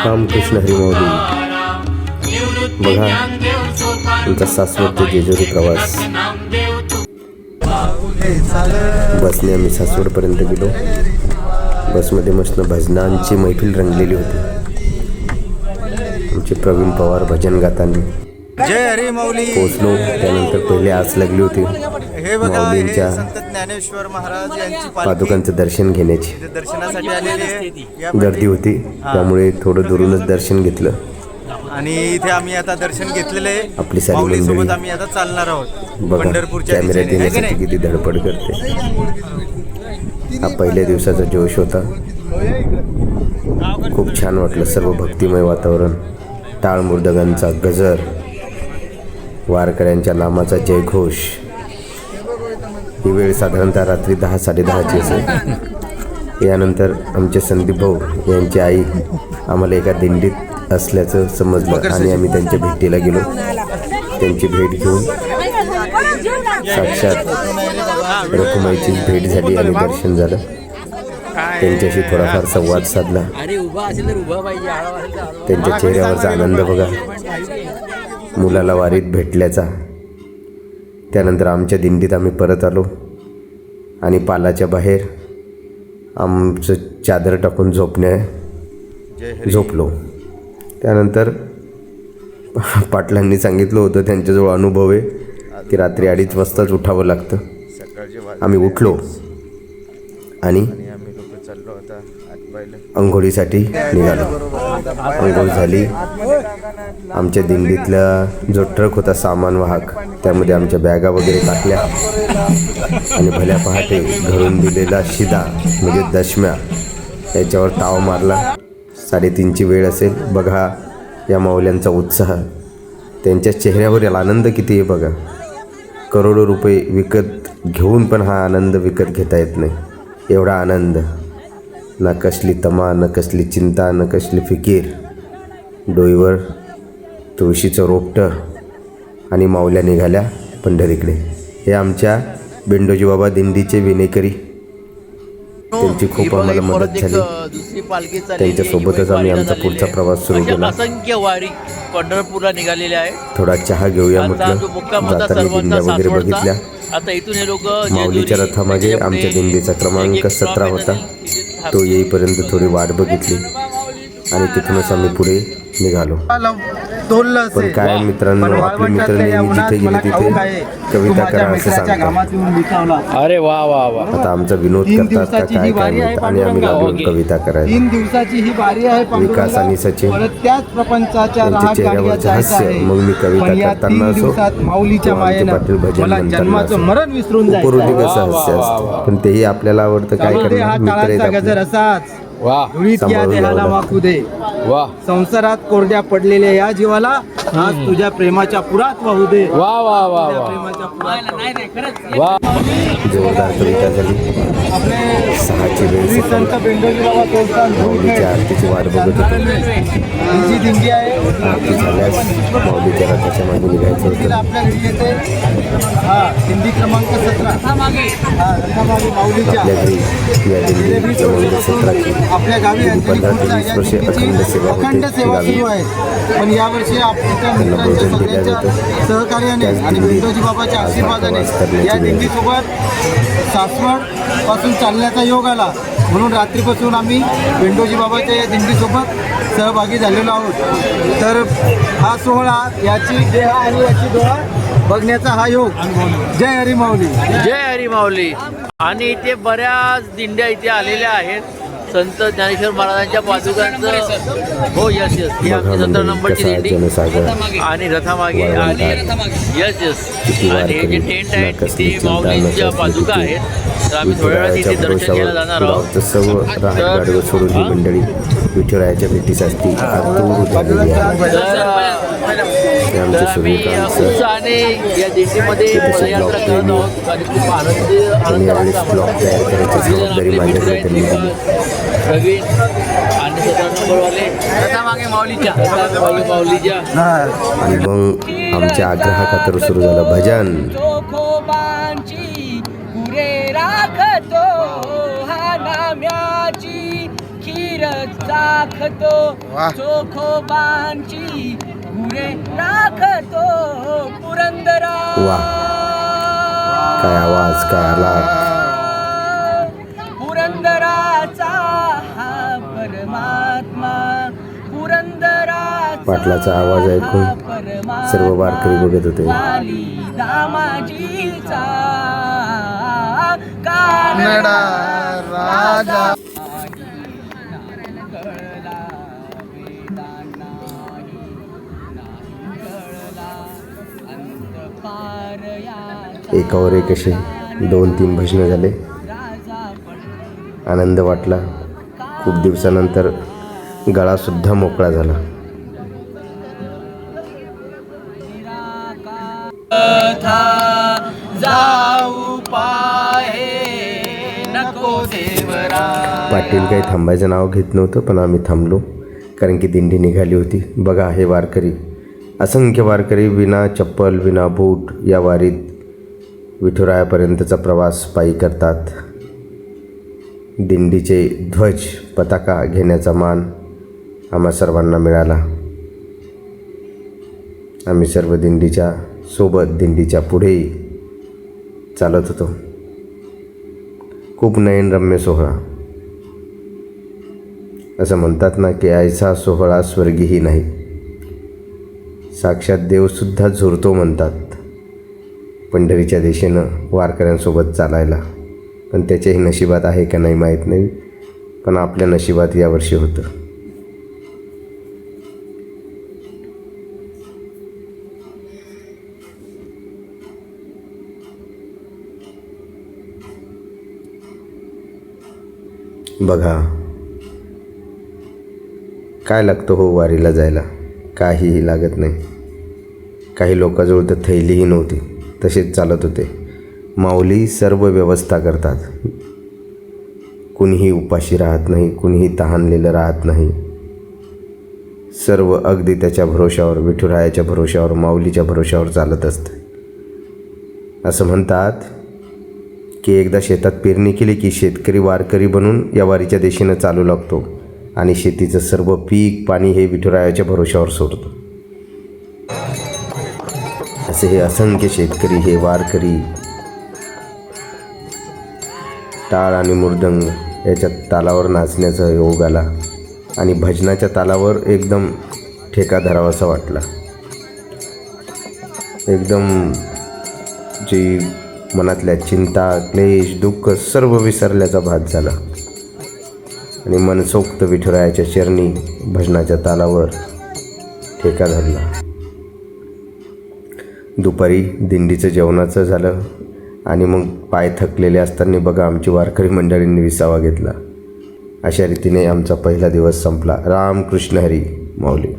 रामकृष्ण हरी माऊली. बघा तुमचा सासवड ते जेजुरी प्रवास. बसने आम्ही सासवडपर्यंत गेलो. बसमध्ये मस्त भजनांची मैफिल रंगलेली होती. आमचे प्रवीण पवार भजन गाताना जय हरी माऊली पोचलो. त्यानंतर पहिले आस लागली होती हे बघा, माऊलींच्या हे संत ज्ञानेश्वर महाराज यांची पादुकांचं दर्शन घेण्याची पालखी दर्शनासाठी आलेली आहे. गर्दी होती, त्यामुळे थोडं दुरूनच दर्शन घेतलं. आणि इथे आम्ही आता दर्शन घेतलेले आहे. आपली सारी माऊली मंडळी सोबत आम्ही आता चालणार आहोत बघा पंढरपूरच्या कॅमेऱ्यात दिशेने. येण्यासाठी किती धडपड करते. हा पहिल्या दिवसाचा जोश होता. खूप छान वाटलं. सर्व भक्तिमय वातावरण, टाळ मृदंगांचा गजर, वारकऱ्यांच्या नामाचा जयघोष. ही वेळ साधारणतः रात्री 10-10:30ची असेल. यानंतर आमचे संदीप भाऊ यांची आई आम्हाला एका दिंडीत असल्याचं समजलं आणि आम्ही त्यांच्या भेटीला गेलो. त्यांची भेट घेऊन साक्षात रखुमाईची भेट झाली आणि दर्शन झालं. त्यांच्याशी थोडाफार संवाद साधला. त्यांच्या चेहऱ्यावरचा आनंद बघा, मुलाला वारीत भेटल्याचा. त्यानंतर आमच्या दिंडीत आम्ही परत आलो आणि पालाच्या बाहेर आमचं चादर टाकून झोपलो. त्यानंतर पाटलांनी सांगितलं होतं, त्यांच्याजवळ अनुभव आहे की रात्री 2:30 वाजताच उठावं लागतं. आम्ही उठलो आणि अंघोळीसाठी निघालो. अंघोळ झाली. आमच्या दिंडीतला जो ट्रक होता सामान वाहक, त्यामध्ये आमच्या बॅगा वगैरे टाकल्या आणि भल्या पहाटे घरून दिलेला शिदा म्हणजे दशम्या याच्यावर ताव मारला. 3:30ची वेळ असेल. बघा या माऊल्यांचा उत्साह, त्यांच्या चेहऱ्यावरील आनंद किती आहे बघा. करोडो रुपये विकत घेऊन पण हा आनंद विकत घेता येत नाही. एवढा आनंद, ना कसली तमा, न कसली चिंता, न कसली फिकीर. डोईवर तुळशीचं रोपटं आणि माऊल्या निघाल्या पंढरीकडे. हे आमच्या बेंडोजी बाबा दिंडीचे विनेकरी. त्यांची खूप आम्हाला मदत झाली. त्यांच्यासोबतच आम्ही आमचा पुढचा प्रवास सुरू केला. असंख्य वारी पंढरपूरला निघालेल्या आहे. थोडा चहा घेऊया म्हटलं. जाताना दिंड्या वगैरे बघितल्या. आता इथून हे लोक माऊलीच्या रथामागे आमच्या दिंडीचा क्रमांक 17 होता. तो येईपर्यंत थोडी वाट बघितली आणि तिथूनच आम्ही पुढे निघालो. पण काय मित्रांनो, आपले मित्र नेहमी जिथे गेले तिथे कविता करा असं सांगतात. अरे वा वा वा. आता आमचा विनोद करतात का काय काय माहित, आणि आम्ही लागलो कविता करायला. 3 दिवसाची ही वारी आहे. विकास आणि सचिन त्याच प्रपंचाच्या त्यांच्या चेहऱ्यावरचं हास्य. मग मी कविता करताना असो माऊलीच्या मायेनं पाटील भजन मला म्हणताना जन्माचं असो, मरण विसरून उपरोधी कसं हास्य असतं. पण तेही आपल्याला आवडतं. काय करणार, मित्र आहेत गजर आपले. असाच वा धुळीत या सांभाळून देहाला घ्यावं वाकू दे. वा संसारात कोरड्या पडलेल्या या जीवाला आज तुझ्या प्रेमाच्या पुरात वाहू दे. वा वा वा वा प्रेमाच्या पुरात वा. जोरदार कविता झाली. 6ची वेळ श्री संत बेंडोजी बाबा संस्थान माऊलीच्या आरतीची वाट बघत होतो. ही दिंडी आहे. आरती झाल्यास माऊलीच्या रथाच्या मागे निघायचं होतं. आपल्या घरी येते. हा दिंडी क्रमांक 17. रथामागे माऊलीच्या आपल्या घरी या दिंडी क्रमांक 17ची आपल्या गावी 15 ते 20 वर्षे अखंड सेवा अखंड होते सेवा गावी. सुरू आहे. पण यावर्षी आपल्या त्यांना मित्रांच्या भोजन दिलं सगळ्यांच्या जातं. सहकार्याने त्याच आणि दिंडीत बेंडोजी बाबाच्या आज आशीर्वादाने प्रवास करण्याची या वेळ. दिंडीसोबत सासवड पासून चालण्याचा योग आला. म्हणून रात्रीपासून आम्ही बेंडोजी बाबाच्या या दिंडीसोबत सहभागी झालेलो आहोत. तर हा सोहळा, याची देह आणि याची डोळा बघण्याचा हा योग. जय हरी माऊली. जय हरी माऊली. आणि इथे बऱ्याच दिंड्या इथे आलेल्या आहेत. संत ज्ञानेश्वर महाराजांच्या पादुकांचं. हो यस यस. ही आमची 17 नंबरची दिंडी जनसागर आणि रथामागे आणि यस यस. आणि हे जे टेंट आहे कसली तिथे चिंता, माऊलींच्या कसली पादुका भीती. आहेत. तर आम्ही थोड्या वेळात विठुरायाच्या तिथे दर्शन घ्यायला जाणार भरोशावर आहोत. गावचं सर्व राहतगाडीवर सोडून ही मंडळी विठुरायाच्या भेटीसाठी आतुर झालेली आहे. हे आमचे सूर्यकांत सर. उत्साहाने या दिंडीमध्ये पदयात्रा करत आहोत आणि खूप त्यांनी यावेळेस ब्लॉग तयार करायची जबाबदारी माझ्याकडे त्यांनी दिली. प्रवीण आणि 17 नंबरवाले रथामागे माऊलीच्या आणि मग आमच्या आग्रहाखातर सुरू झालं भजन. राखतो हा नाम्याची खीर वीर चाखतो चोखोबांची गुरे राखतो पुरंदरा. वा, काय आवाज, काय आला. पुरंदराचा हा परमात्मा, पुरंदराचा पाटलाचा आवाज ऐकून सर्व वारकरी बघत होते. वाली दामाजीचा कानडा राजा. एकावर एक असे 2-3 भजनं झाले. आनंद वाटला. खूप दिवसानंतर गळासुद्धा मोकळा झाला. जाऊ पाहे नको देवरा. पाटील काही थांबायचं नाव घेत नव्हतं, पण आम्ही थांबलो कारण की दिंडी निघाली होती. बघा, हे वारकरी, असंख्य वारकरी विना चप्पल विना बूट या वारीत विठुरायापर्यंतचा प्रवास पायी करतात. दिंडीचे ध्वज पताका घेण्याचा मान आम्हा सर्वांना मिळाला. आम्ही सर्व दिंडीच्या सोबत, दिंडीच्या पुढेही चालत होतो. खूप नयनरम्य सोहळा. असं म्हणतात ना की ऐसा सोहळा स्वर्गीही नाही. साक्षात देवसुद्धा झुरतो म्हणतात पंढरीच्या दिशेनं वारकऱ्यांसोबत चालायला. पण त्याच्याही नशिबात आहे का नाही माहीत नाही, पण आपल्या नशिबात यावर्षी होतं. बघा, काय लागतं हो वारीला जायला? काहीही लागत नाही. काही लोकांजवळ तर थैलीही नव्हती, तसेच चालत होते. माऊली सर्व व्यवस्था करतात. कुणीही उपाशी राहत नाही, कुणीही तहानलेलं राहत नाही. सर्व अगदी त्याच्या भरोशावर, विठुरायाच्या भरोशावर, माऊलीच्या भरोशावर चालत असतं. असं म्हणतात की एकदा शेतात पेरणी केली की शेतकरी वारकरी बनून या वारीच्या दिशेनं चालू लागतो आणि शेतीचं सर्व पीक पाणी हे विठुरायाच्या भरोशावर सोडतो. असे हे असंख्य शेतकरी, हे वारकरी टाळ आणि मृदंग याच्या तालावर नाचण्याचा योग आला आणि भजनाच्या तालावर एकदम ठेका धरावासा वाटला. एकदम जी मनातल्या चिंता, क्लेश, दुःख सर्व विसरल्याचा भास झाला आणि मनसोक्त विठुरायाच्या चरणी भजनाच्या तालावर ठेका धरला. दुपारी दिंडीचं जेवणाचं झालं आणि मग पाय थकलेले असताना बघा आमची वारकरी मंडळींनी विसावा घेतला. अशा रीतीने आमचा पहिला दिवस संपला. रामकृष्ण हरी माऊली.